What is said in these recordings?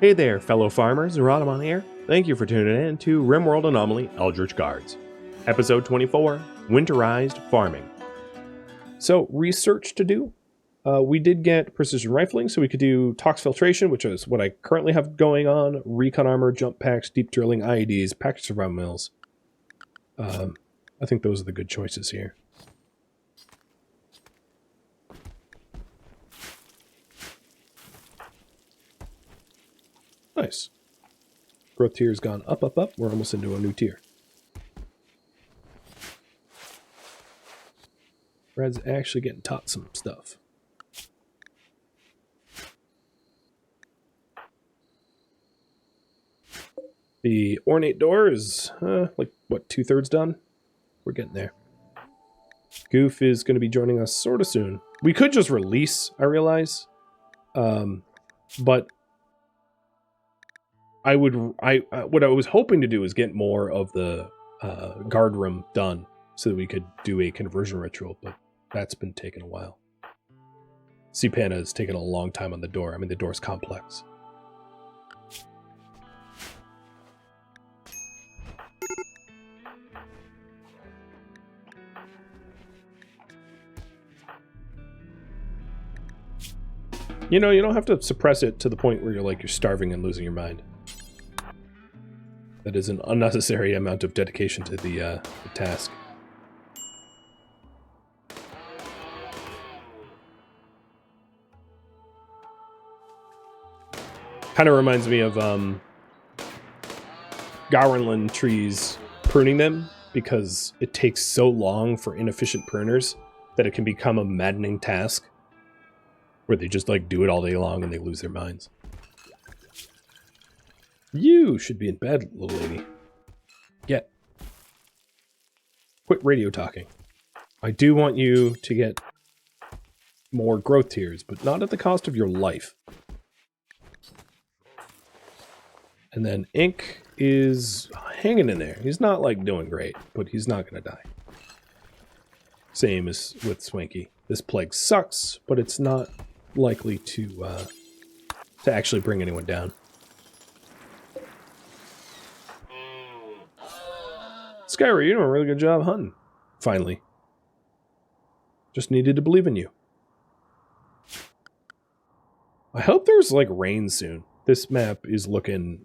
Hey there, fellow farmers, Rhadamant here. Thank you for tuning in to RimWorld Anomaly Eldritch Guards. Episode 24, Winterized Farming. So, research to do. We did get precision rifling, so we could do tox filtration, which is what I currently have going on, recon armor, jump packs, deep drilling, IEDs, package survival mills. I think those are the good choices here. Nice. Growth tier has gone up, up, up. We're almost into a new tier. Red's actually getting taught some stuff. The ornate door is, like, what, 2/3 done? We're getting there. Goof is going to be joining us sort of soon. We could just release, I realize. But what I was hoping to do is get more of the guard room done so that we could do a conversion ritual, but that's been taking a while. CPANA has taken a long time on the door. I mean, the door's complex. You know, you don't have to suppress it to the point where you're starving and losing your mind. That is an unnecessary amount of dedication to the task. Kind of reminds me of Gowanland trees, pruning them, because it takes so long for inefficient pruners that it can become a maddening task where they just do it all day long and they lose their minds. You should be in bed, little lady. Get. Quit radio talking. I do want you to get more growth tiers, but not at the cost of your life. And then Ink is hanging in there. He's not doing great, but he's not going to die. Same as with Swanky. This plague sucks, but it's not likely to actually bring anyone down. Skyra, you're doing a really good job hunting. Finally. Just needed to believe in you. I hope there's rain soon. This map is looking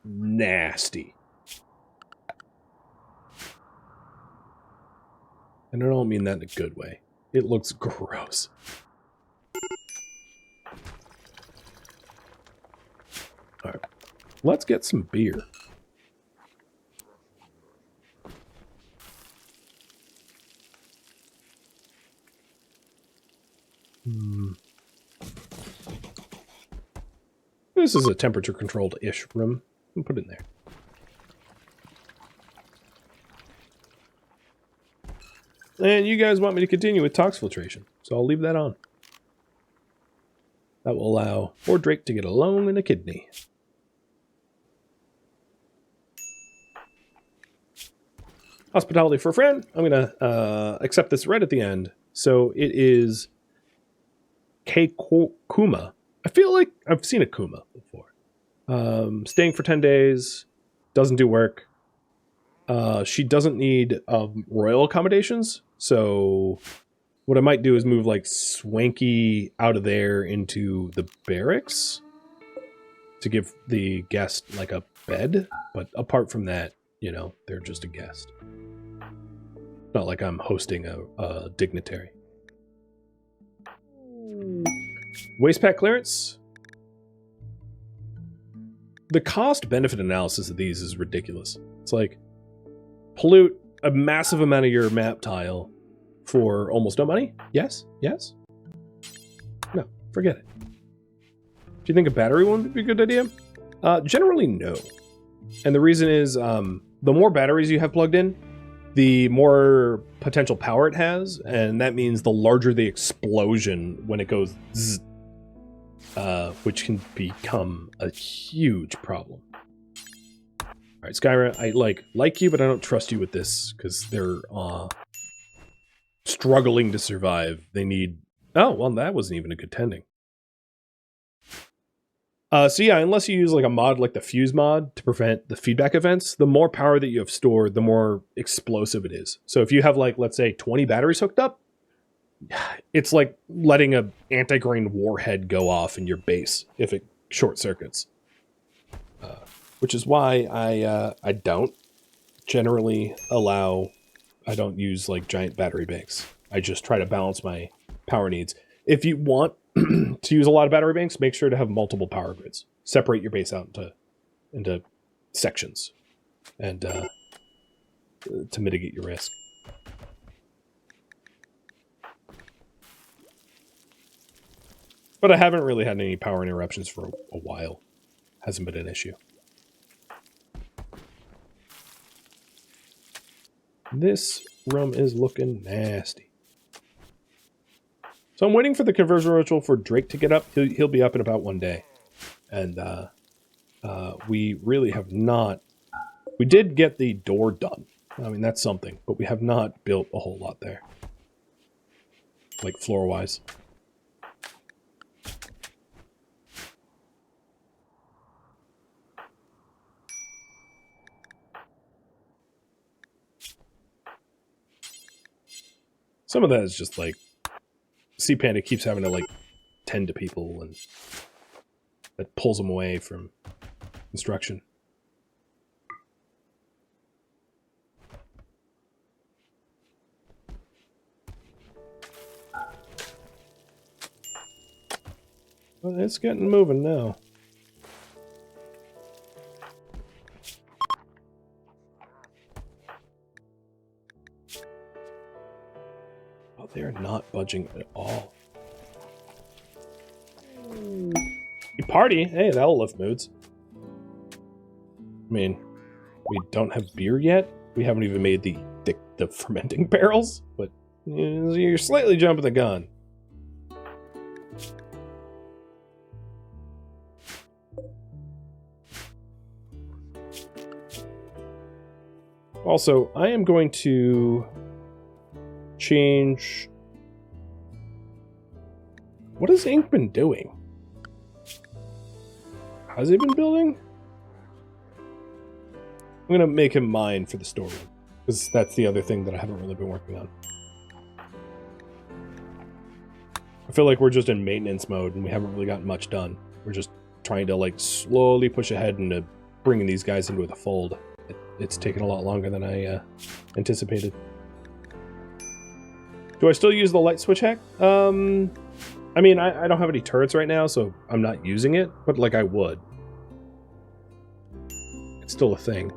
nasty. And I don't mean that in a good way. It looks gross. Alright. Let's get some beer. This is a temperature-controlled-ish room. I'll put it in there. And you guys want me to continue with tox filtration, so I'll leave that on. That will allow poor Drake to get a lung and a kidney. Hospitality for a friend. I'm going to accept this right at the end. So it is Kuma. I feel like I've seen a Kuma before. Staying for 10 days. Doesn't do work. She doesn't need royal accommodations. So what I might do is move Swanky out of there into the barracks to give the guest a bed. But apart from that, they're just a guest. Not like I'm hosting a dignitary. Waste pack clearance. The cost-benefit analysis of these is ridiculous. It's pollute a massive amount of your map tile for almost no money? Yes? Yes? No, forget it. Do you think a battery one would be a good idea? Generally, no. And the reason is, the more batteries you have plugged in, the more potential power it has, and that means the larger the explosion when it goes zzz, which can become a huge problem. Alright, Skyra, I like you, but I don't trust you with this, because they're struggling to survive. They need... Oh, well, that wasn't even a good tending. So yeah, unless you use like a mod like the fuse mod to prevent the feedback events, the more power that you have stored, the more explosive it is. So if you have like, let's say 20 batteries hooked up, it's like letting a anti-grain warhead go off in your base if it short circuits. Which is why I don't generally allow, I don't use like giant battery banks. I just try to balance my power needs. If you want to use a lot of battery banks, make sure to have multiple power grids. Separate your base out into sections and to mitigate your risk. But I haven't really had any power interruptions for a while. Hasn't been an issue. This room is looking nasty. So I'm waiting for the conversion ritual for Drake to get up. He'll be up in about 1 day. And we really have not... We did get the door done. I mean, that's something. But we have not built a whole lot there. Like, floor-wise. Some of that is just like... Sea Panda keeps having to, like, tend to people, and that pulls them away from construction. But it's getting moving now. Oh, they're not budging at all. You party? Hey, that'll lift moods. I mean, we don't have beer yet. We haven't even made the fermenting barrels, but you're slightly jumping the gun. Also, I am going to change... What has Ink been doing? Has he been building? I'm going to make him mine for the storeroom, because that's the other thing that I haven't really been working on. I feel like we're just in maintenance mode, and we haven't really gotten much done. We're just trying to, like, slowly push ahead into bringing these guys into the fold. It's taken a lot longer than I anticipated. Do I still use the light switch hack? I mean, I don't have any turrets right now, so I'm not using it, but, like, I would. It's still a thing.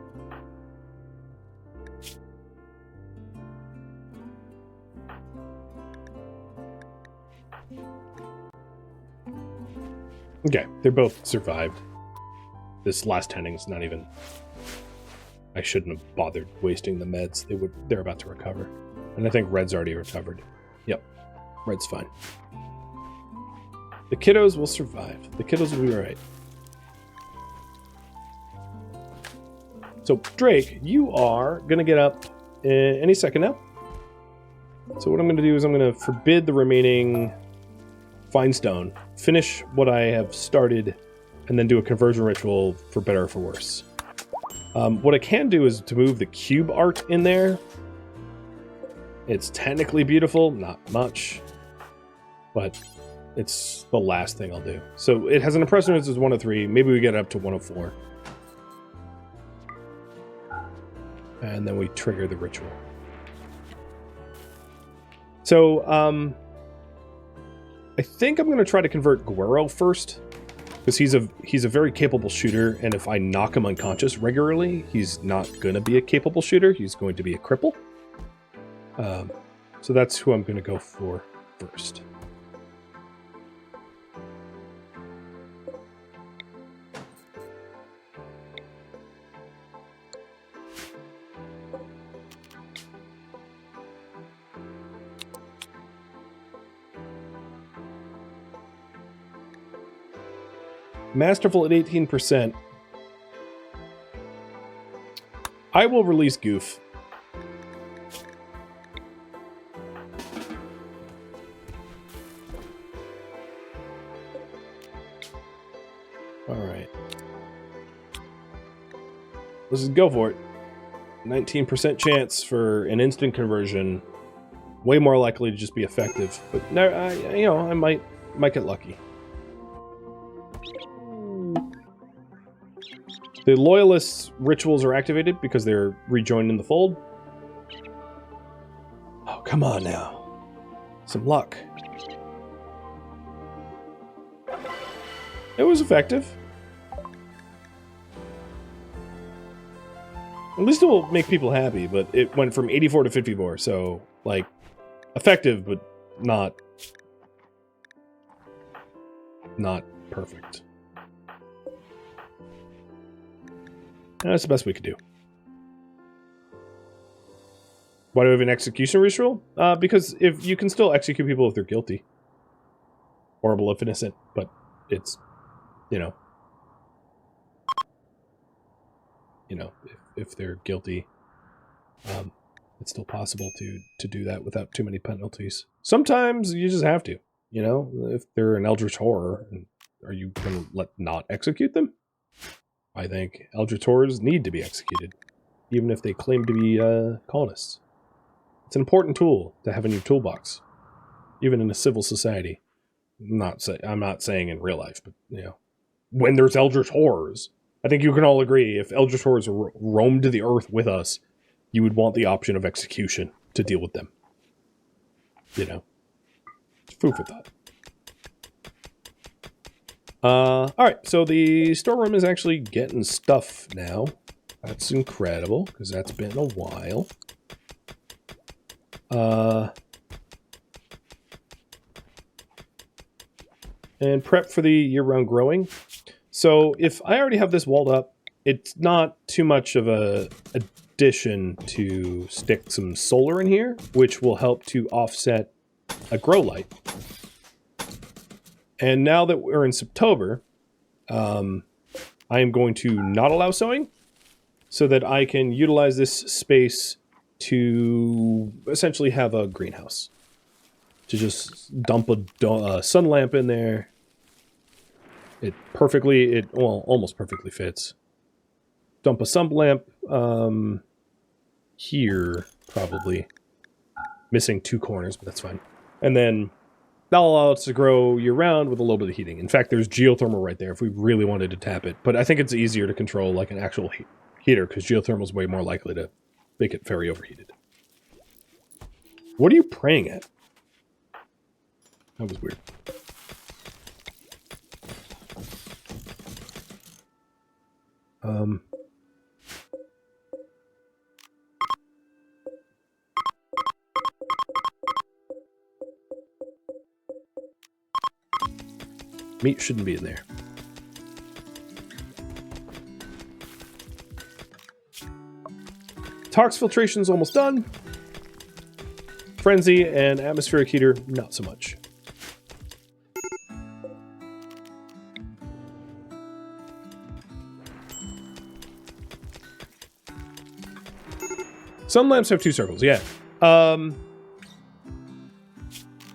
Okay, they both survived. This last tending's not even... I shouldn't have bothered wasting the meds. They're about to recover. And I think Red's already recovered. Yep. Red's fine. The kiddos will survive. The kiddos will be alright. So, Drake, you are going to get up any second now. So what I'm going to do is I'm going to forbid the remaining Finestone, finish what I have started, and then do a conversion ritual for better or for worse. What I can do is to move the cube art in there. It's technically beautiful, not much, but it's the last thing I'll do. So it has an impressiveness as 103. Maybe we get it up to 104. And then we trigger the ritual. So, I think I'm going to try to convert Guerrero first, because he's a very capable shooter, and if I knock him unconscious regularly, he's not going to be a capable shooter. He's going to be a cripple. So that's who I'm going to go for first. Masterful at 18%. I will release Goof. Alright. Let's just go for it. 19% chance for an instant conversion. Way more likely to just be effective. But, no, you know, I might get lucky. The Loyalists' rituals are activated because they're rejoined in the fold. Oh, come on now. Some luck. It was effective. At least it will make people happy, but it went from 84 to 54, so, like, effective, but not perfect. That's the best we could do. Why do we have an execution ritual? Because if you can still execute people if they're guilty. Horrible if innocent, but it's, you know, if they're guilty, it's still possible to do that without too many penalties. Sometimes you just have to, you know, if they're an Eldritch Horror, are you going to not execute them? I think Eldritch Horrors need to be executed, even if they claim to be colonists. It's an important tool to have in your toolbox, even in a civil society. I'm not saying in real life, but, you know, when there's Eldritch Horrors, I think you can all agree if Eldritch Horrors roamed the earth with us, you would want the option of execution to deal with them. You know, food for thought. Alright, so the storeroom is actually getting stuff now. That's incredible, because that's been a while. And prep for the year-round growing. So if I already have this walled up, it's not too much of a addition to stick some solar in here, which will help to offset a grow light. And now that we're in September, I am going to not allow sowing so that I can utilize this space to essentially have a greenhouse. To just dump a sun lamp in there. It almost perfectly fits. Dump a sun lamp here, probably. Missing 2 corners, but that's fine. And then that'll allow us to grow year-round with a little bit of heating. In fact, there's geothermal right there if we really wanted to tap it. But I think it's easier to control like an actual heater, because geothermal is way more likely to make it very overheated. What are you praying at? That was weird. Meat shouldn't be in there. Tox filtration's almost done. Frenzy and atmospheric heater, not so much. Sun lamps have 2 circles, yeah.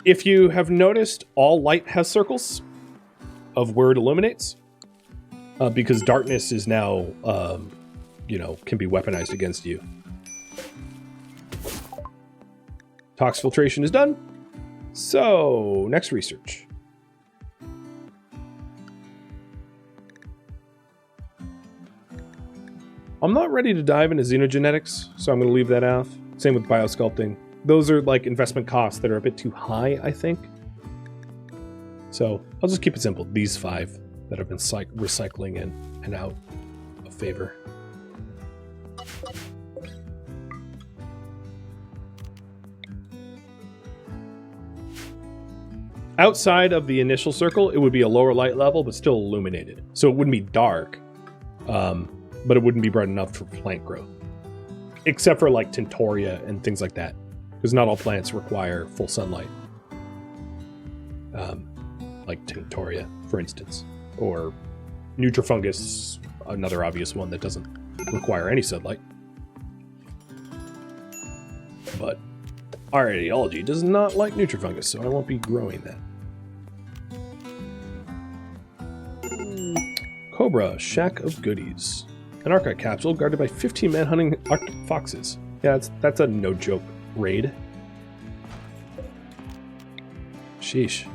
If you have noticed, all light has circles of where it illuminates, because darkness is now, you know, can be weaponized against you. Tox filtration is done. So, next research. I'm not ready to dive into xenogenetics, so I'm going to leave that out. Same with biosculpting. Those are like investment costs that are a bit too high, I think. So I'll just keep it simple. These 5 that have been recycling in and out of favor. Outside of the initial circle, it would be a lower light level, but still illuminated. So it wouldn't be dark, but it wouldn't be bright enough for plant growth. Except for like Tintoria and things like that. Because not all plants require full sunlight. Like Tintoria, for instance. Or Nutrifungus, another obvious one that doesn't require any sunlight. But our ideology does not like Nutrifungus, so I won't be growing that. Cobra, Shack of Goodies. An archive capsule guarded by 15 men hunting Arctic foxes. Yeah, that's a no-joke raid. Sheesh.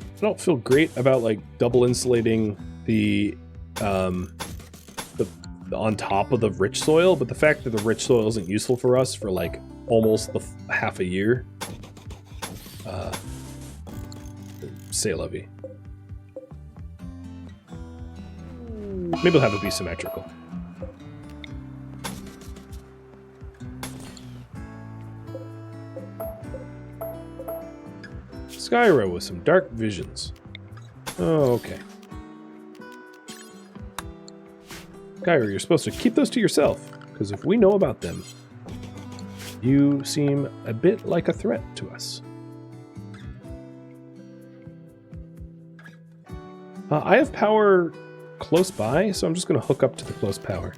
I don't feel great about like double insulating the on top of the rich soil, but the fact that the rich soil isn't useful for us for like almost the half a year, c'est la vie. Maybe we'll have it be symmetrical. Skyro with some dark visions. Oh, okay. Skyro, you're supposed to keep those to yourself, because if we know about them, you seem a bit like a threat to us. I have power close by, so I'm just going to hook up to the close power.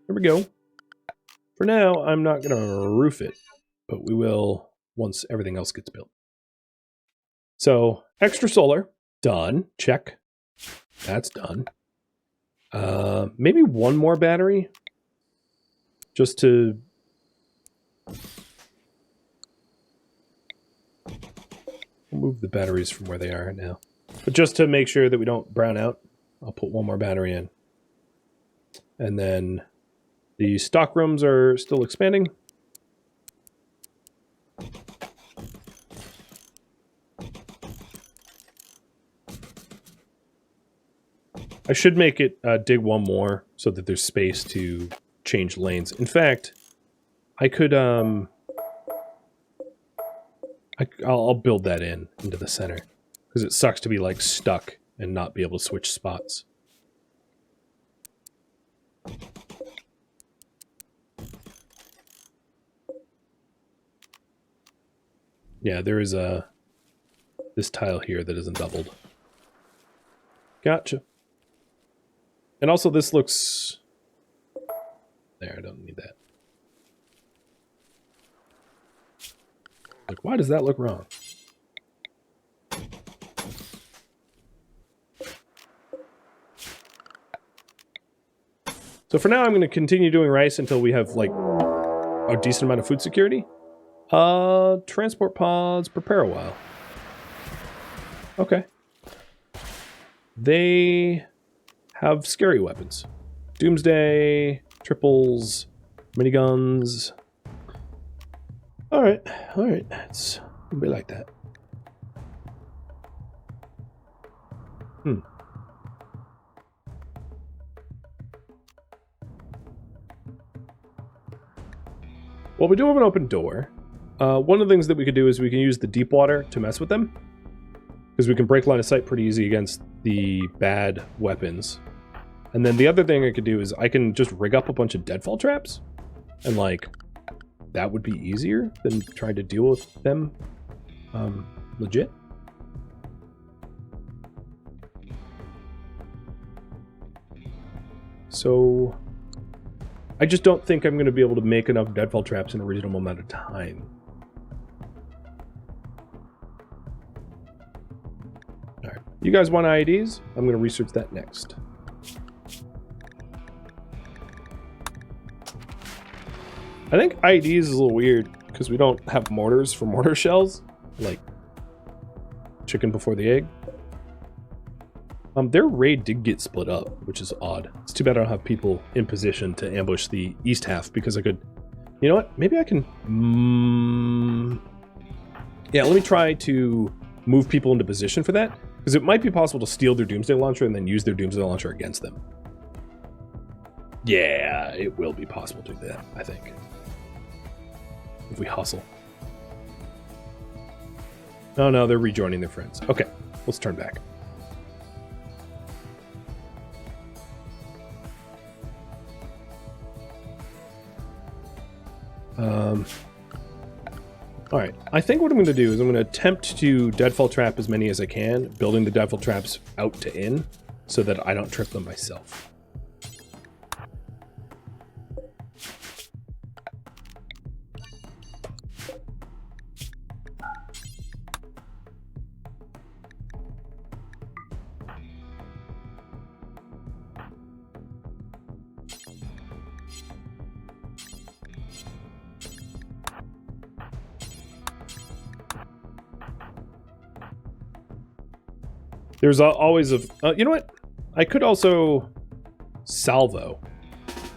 There we go. For now, I'm not going to roof it, but we will once everything else gets built. So, extra solar, done. Check. That's done. Maybe one more battery, just to move the batteries from where they are now. But just to make sure that we don't brown out, I'll put one more battery in. And then the stock rooms are still expanding. I should make it dig one more so that there's space to change lanes. In fact, I could I'll build that into the center, because it sucks to be like stuck and not be able to switch spots. Yeah, there is this tile here that isn't doubled. Gotcha. And also this looks... There, I don't need that. Like, why does that look wrong? So for now, I'm going to continue doing rice until we have, like, a decent amount of food security. Transport pods, prepare a while. Okay. They have scary weapons. Doomsday, triples, miniguns. Alright, alright. It's gonna be like that. Well, we do have an open door. One of the things that we could do is we can use the deep water to mess with them, because we can break line of sight pretty easy against the bad weapons. And then the other thing I could do is I can just rig up a bunch of deadfall traps, and like that would be easier than trying to deal with them legit. So I just don't think I'm going to be able to make enough deadfall traps in a reasonable amount of time. All right, you guys want IEDs? I'm going to research that next. I think IEDs is a little weird because we don't have mortars for mortar shells, like chicken before the egg. Their raid did get split up, which is odd. It's too bad I don't have people in position to ambush the east half, because I could... You know what? Maybe I can... Yeah, let me try to move people into position for that, because it might be possible to steal their Doomsday Launcher and then use their Doomsday Launcher against them. Yeah, it will be possible to do that, I think. If we hustle. Oh no, they're rejoining their friends. Okay, let's turn back. Alright, I think what I'm going to do is I'm going to attempt to deadfall trap as many as I can, building the deadfall traps out to in, so that I don't trip them myself. There's always a... you know what? I could also salvo.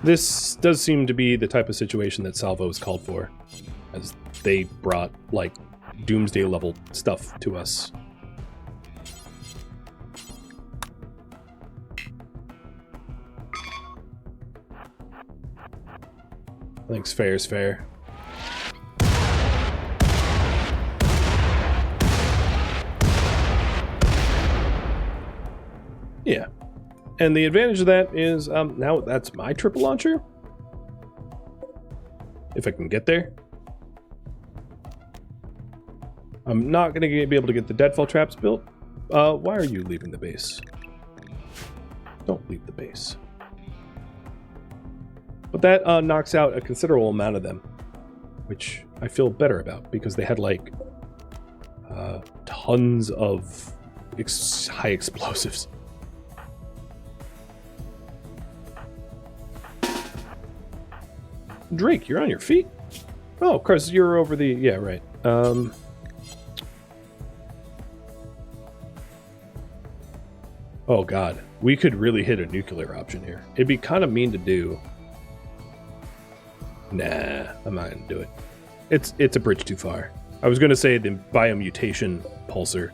This does seem to be the type of situation that salvo is called for, as they brought, like, doomsday level stuff to us. I think fair is fair. Yeah, and the advantage of that is now that's my triple launcher. If I can get there. I'm not going to be able to get the deadfall traps built. Why are you leaving the base? Don't leave the base. But that knocks out a considerable amount of them, which I feel better about because they had like tons of high explosives. Drake, you're on your feet? Oh, of course, you're over the... Yeah, right. Oh, God. We could really hit a nuclear option here. It'd be kind of mean to do. Nah, I'm not going to do it. It's a bridge too far. I was going to say the biomutation pulsar,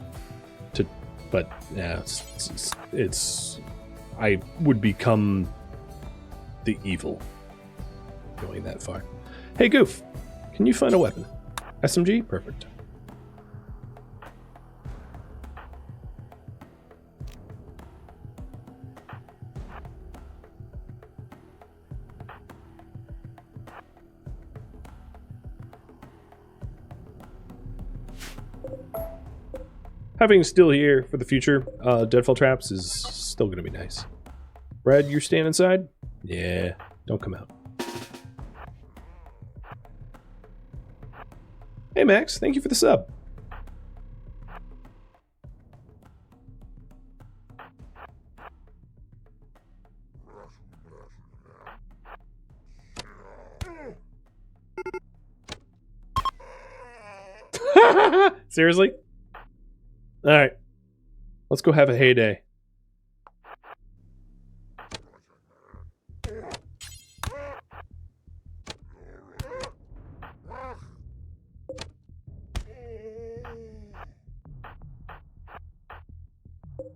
but yeah, it's I would become the evil going that far. Hey, Goof, can you find a weapon? SMG? Perfect. Having steel here for the future, deadfall traps is still going to be nice. Brad, you're staying inside? Yeah, don't come out. Hey Max, thank you for the sub. Seriously? Alright. Let's go have a heyday.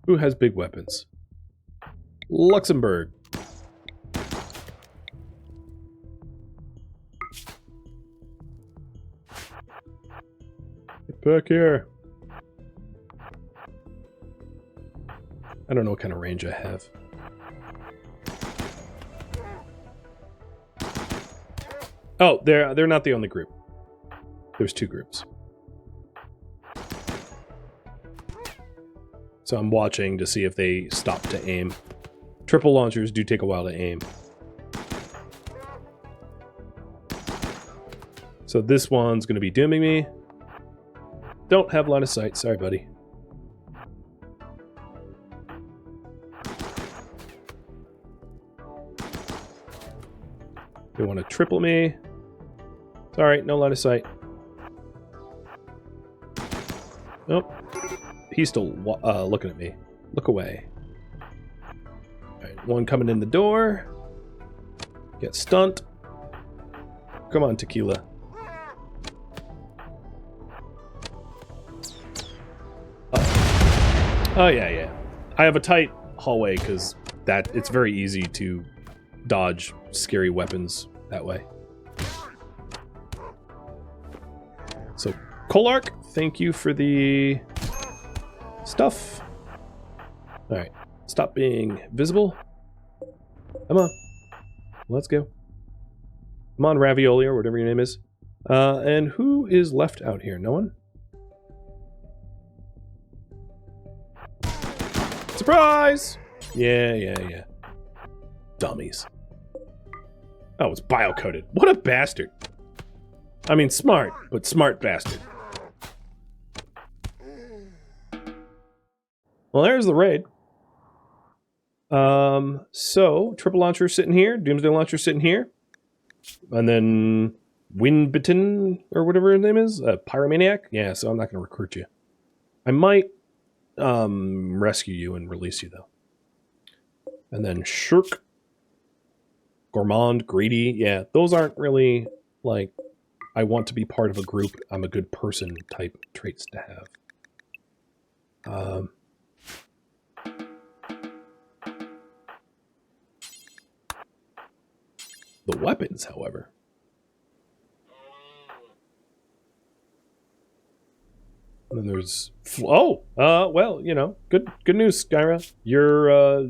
Who has big weapons? Luxembourg. Get back here. I don't know what kind of range I have. Oh, they're not the only group. There's two groups. So I'm watching to see if they stop to aim. Triple launchers do take a while to aim. So this one's going to be dooming me. Don't have line of sight. Sorry, buddy. They want to triple me. It's alright, no line of sight. Nope. He's still looking at me. Look away. Alright, one coming in the door. Get stunned. Come on, Tequila. Oh yeah, yeah. I have a tight hallway because it's very easy to dodge scary weapons that way. So, Kolark, thank you for the stuff. Alright, stop being visible. Come on. Let's go. Come on, Ravioli, or whatever your name is. And who is left out here? No one? Surprise! Yeah. Dummies. Oh, it's bio-coded. What a bastard. I mean, smart, but smart bastard. Well, there's the raid. So, triple launcher sitting here, Doomsday launcher sitting here, and then Winbitten, or whatever his name is, Pyromaniac. Yeah, so I'm not going to recruit you. I might rescue you and release you, though. And then Shirk, Gourmand, Greedy. Yeah, those aren't really, like, I want to be part of a group, I'm a good person type traits to have. The weapons, however. And then there's... well, you know, good news, Skyra. Your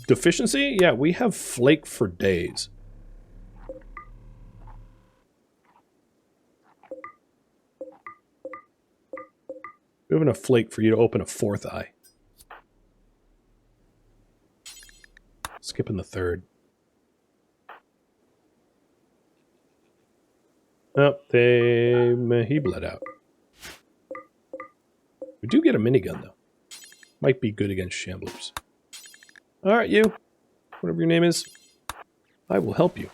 deficiency? Yeah, we have flake for days. We have enough flake for you to open a fourth eye. Skipping the third. Oh, he bled out. We do get a minigun, though. Might be good against shamblers. Alright, you. Whatever your name is. I will help you.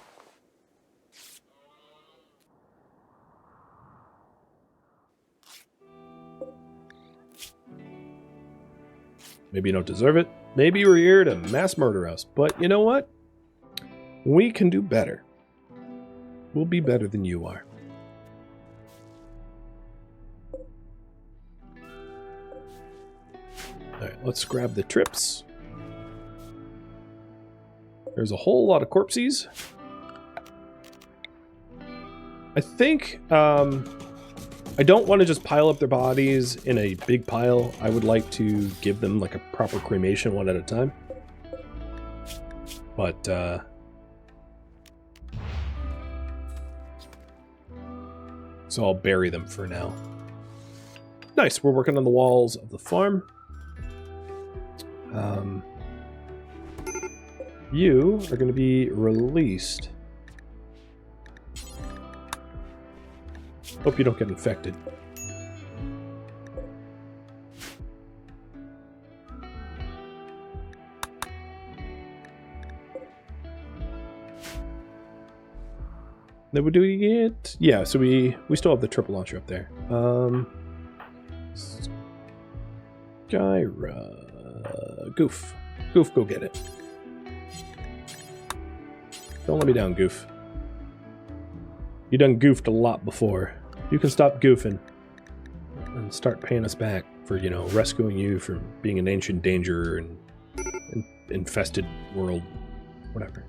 Maybe you don't deserve it. Maybe you were here to mass murder us. But you know what? We can do better. We'll be better than you are. Alright, let's grab the trips. There's a whole lot of corpses. I think, I don't want to just pile up their bodies in a big pile. I would like to give them like a proper cremation one at a time. But, so I'll bury them for now. Nice, we're working on the walls of the farm. You are going to be released. Hope you don't get infected. Then what do we get? Yeah, so we still have the triple launcher up there. Skyra. Goof, go get it. Don't let me down, Goof. You done goofed a lot before. You can stop goofing and start paying us back for, you know, rescuing you from being an ancient danger and infested world, whatever.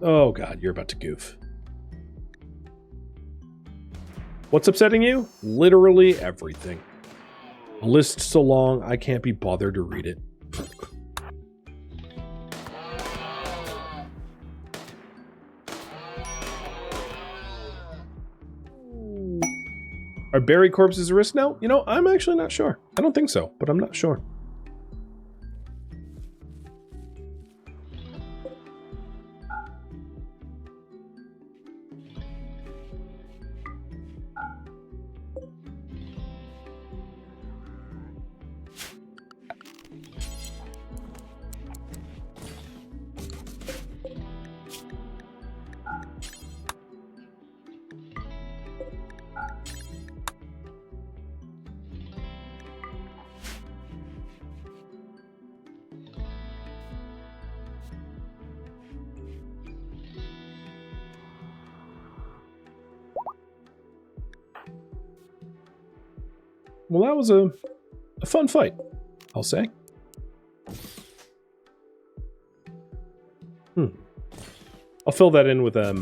Oh god, you're about to goof. What's upsetting you? Literally everything. A list so long I can't be bothered to read it. Are buried corpses a risk now? You know, I'm actually not sure. I don't think so, but I'm not sure. Well, that was a fun fight, I'll say. I'll fill that in with a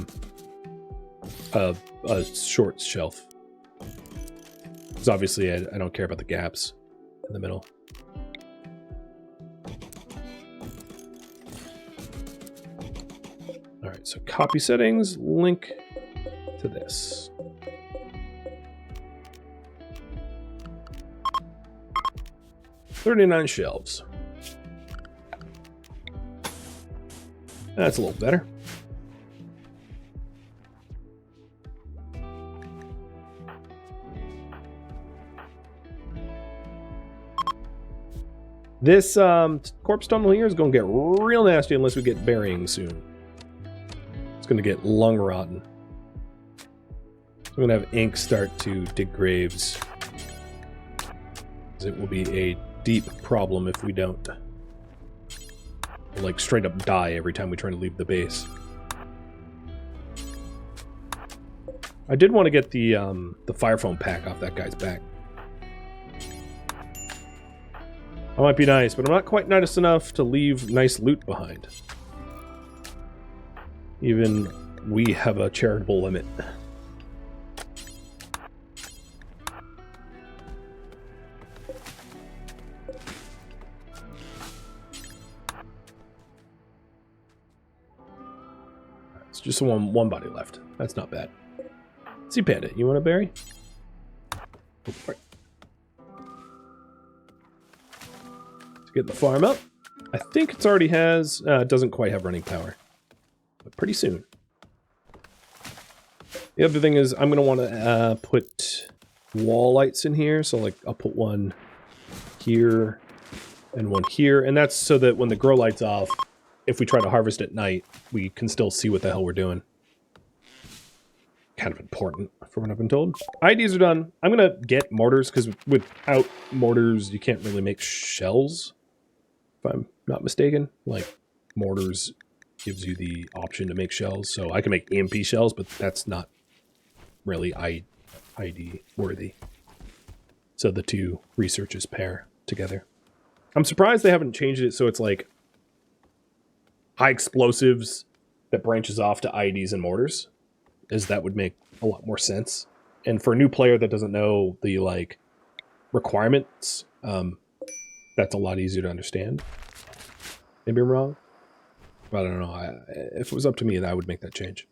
short shelf. Because obviously I don't care about the gaps in the middle. All right, so copy settings, link to this. $39 shelves. That's a little better. This corpse tunnel here is going to get real nasty unless we get burying soon. It's going to get lung rotten. So I'm going to have ink start to dig graves. It will be a deep problem if we don't. We'll, like, straight up die every time we try to leave the base. I did want to get the fire foam pack off that guy's back. That might be nice, but I'm not quite nice enough to leave nice loot behind. Even we have a charitable limit. It's just one body left. That's not bad. Sea Panda, you want to bury? Go for it. Get the farm up. I think it's already has... it doesn't quite have running power. But pretty soon. The other thing is I'm going to want to put wall lights in here. So like I'll put one here and one here. And that's so that when the grow light's off, if we try to harvest at night, we can still see what the hell we're doing. Kind of important from what I've been told. IDs are done. I'm going to get mortars because without mortars, you can't really make shells. If I'm not mistaken, like mortars gives you the option to make shells, so I can make EMP shells, but that's not really ID worthy. So the two researches pair together. I'm surprised they haven't changed it so it's like high explosives that branches off to IEDs and mortars, as that would make a lot more sense. And for a new player that doesn't know the like requirements, that's a lot easier to understand. Maybe I'm wrong. But I don't know. If it was up to me, I would make that change.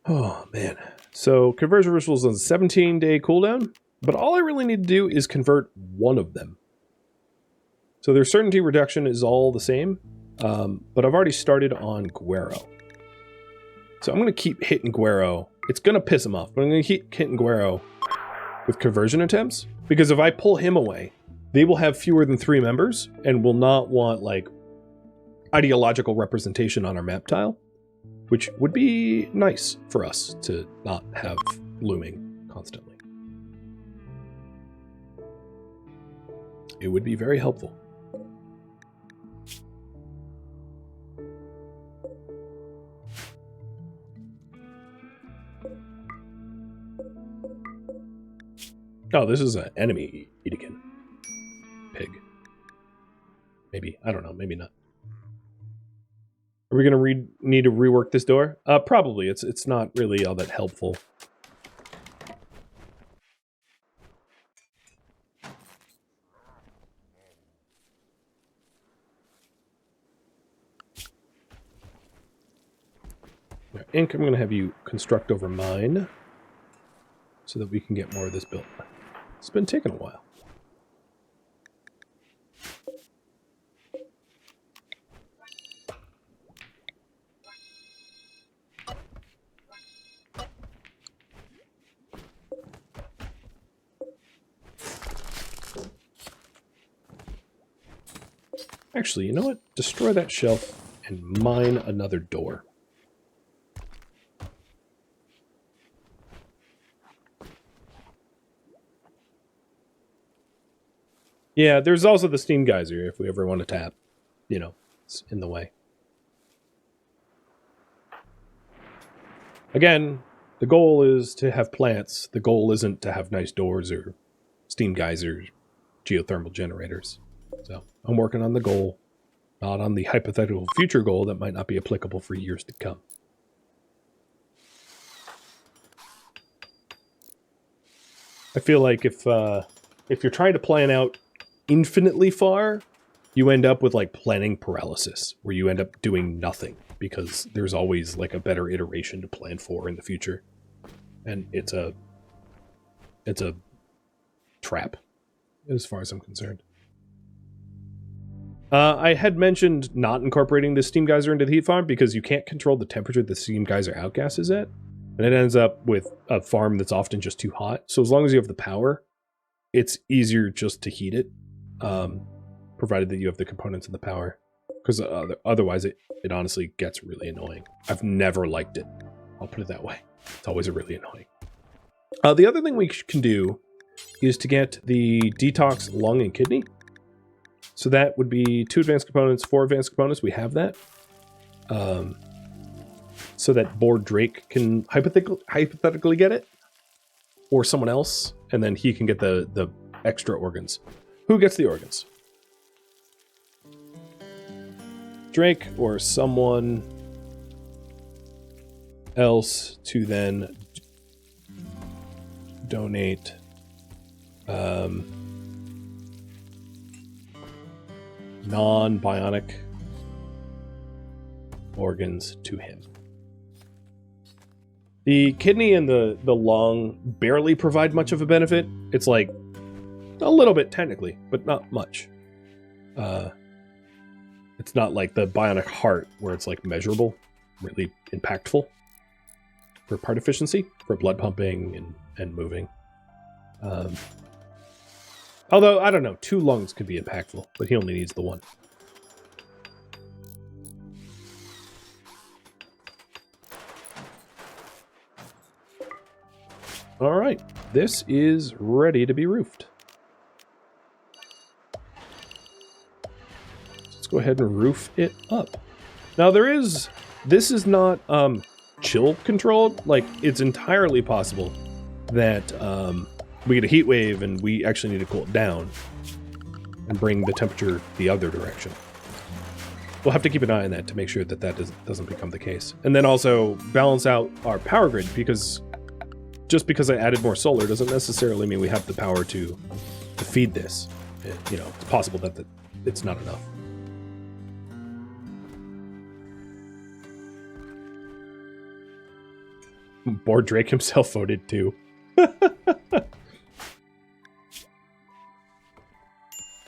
Oh, man. So conversion rituals on a 17-day cooldown, but all I really need to do is convert one of them. So their certainty reduction is all the same, but I've already started on Guero. So I'm going to keep hitting Guero. It's going to piss him off, but I'm going to keep hitting Guero with conversion attempts, because if I pull him away, they will have fewer than 3 members and will not want, like, ideological representation on our map tile. Which would be nice for us to not have looming constantly. It would be very helpful. Oh, this is an enemy Edekin. Pig. Maybe. I don't know. Maybe not. Are we going to need to rework this door? Probably. It's not really all that helpful. Right, Ink, I'm going to have you construct over mine so that we can get more of this built. It's been taking a while. Actually, you know what? Destroy that shelf and mine another door. Yeah, there's also the steam geyser if we ever want to tap. You know, it's in the way. Again, the goal is to have plants. The goal isn't to have nice doors or steam geysers, geothermal generators. So I'm working on the goal, not on the hypothetical future goal that might not be applicable for years to come. I feel like if you're trying to plan out infinitely far, you end up with like planning paralysis, where you end up doing nothing because there's always like a better iteration to plan for in the future, and it's a trap as far as I'm concerned. I had mentioned not incorporating the steam geyser into the heat farm because you can't control the temperature the steam geyser outgas is at, and it ends up with a farm that's often just too hot. So as long as you have the power, it's easier just to heat it, provided that you have the components and the power, because otherwise it honestly gets really annoying. I've never liked it. I'll put it that way. It's always really annoying. The other thing we can do is to get the detox lung and kidney. So that would be 2 advanced components, 4 advanced components. We have that. So that Bored Drake can hypothetically get it, or someone else, and then he can get the extra organs. Who gets the organs? Drake or someone else to then donate non-bionic organs to him. The kidney and the lung barely provide much of a benefit. It's like a little bit technically, but not much. It's not like the bionic heart where it's like measurable, really impactful for part efficiency, for blood pumping and moving. Although, I don't know, 2 lungs could be impactful, but he only needs the 1. All right, this is ready to be roofed. Let's go ahead and roof it up. Now this is not chill controlled. Like, it's entirely possible that we get a heat wave and we actually need to cool it down and bring the temperature the other direction. We'll have to keep an eye on that to make sure that doesn't become the case. And then also balance out our power grid, because just because I added more solar doesn't necessarily mean we have the power to feed this. You know, it's possible that it's not enough. Bored Drake himself voted too.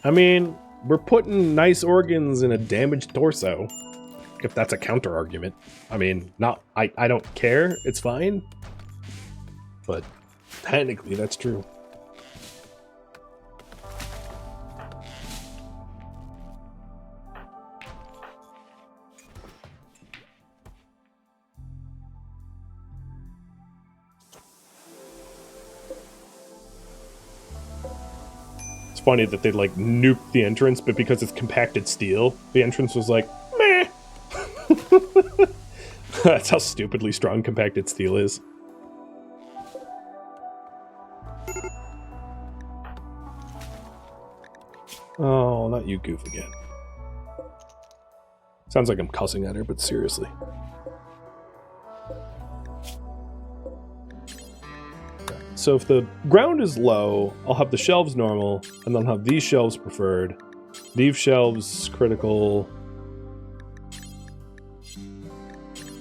I mean, we're putting nice organs in a damaged torso, if that's a counter argument. I mean, I don't care, it's fine. But technically, that's true. It's funny that they like nuked the entrance, but because it's compacted steel, the entrance was like, meh. That's how stupidly strong compacted steel is. Oh, not you, goof again. Sounds like I'm cussing at her, but seriously. Okay. So if the ground is low, I'll have the shelves normal, and then I'll have these shelves preferred. These shelves critical.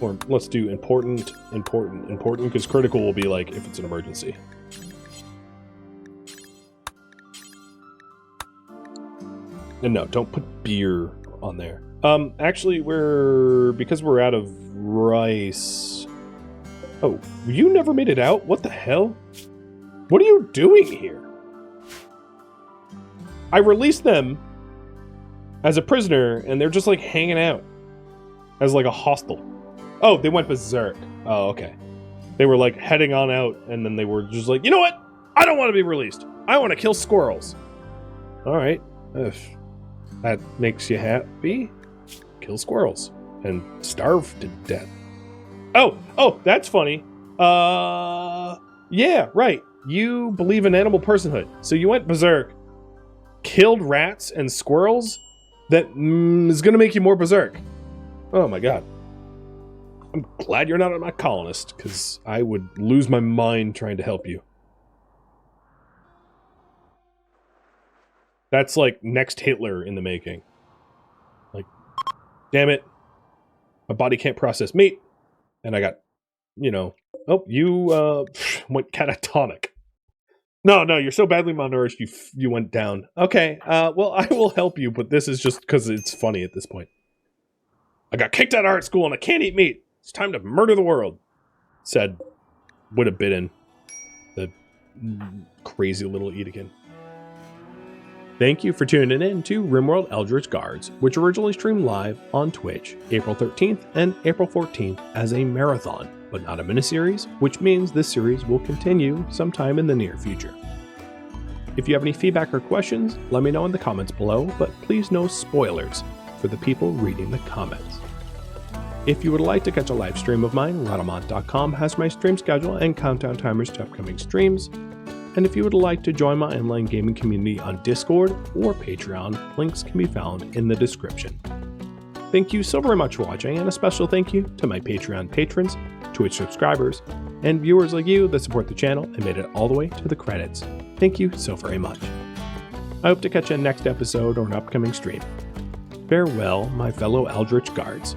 Or let's do important, because critical will be like if it's an emergency. And no, don't put beer on there. Actually, because we're out of rice. Oh, you never made it out? What the hell? What are you doing here? I released them as a prisoner, and they're just like hanging out as like a hostel. Oh, they went berserk. Oh, okay. They were like heading on out, and then they were just like, you know what? I don't want to be released. I want to kill squirrels. All right. If that makes you happy, kill squirrels and starve to death. Oh, that's funny. Yeah, right. You believe in animal personhood. So you went berserk, killed rats and squirrels. That is going to make you more berserk. Oh my god. I'm glad you're not my colonist, because I would lose my mind trying to help you. That's like next Hitler in the making. Like, damn it. My body can't process meat. And I got, oh, you went catatonic. No, you're so badly malnourished you went down. Okay, well, I will help you, but this is just because it's funny at this point. I got kicked out of art school and I can't eat meat. It's time to murder the world, said would have bitten the crazy little Edekin. Thank you for tuning in to RimWorld Eldritch Guards, which originally streamed live on Twitch April 13th and April 14th as a marathon, but not a miniseries, which means this series will continue sometime in the near future. If you have any feedback or questions, let me know in the comments below, but please no spoilers for the people reading the comments. If you would like to catch a live stream of mine, Rhadamant.com has my stream schedule and countdown timers to upcoming streams. And if you would like to join my online gaming community on Discord or Patreon, links can be found in the description. Thank you so very much for watching, and a special thank you to my Patreon patrons, Twitch subscribers, and viewers like you that support the channel and made it all the way to the credits. Thank you so very much. I hope to catch you in next episode or an upcoming stream. Farewell, my fellow Eldritch Guards.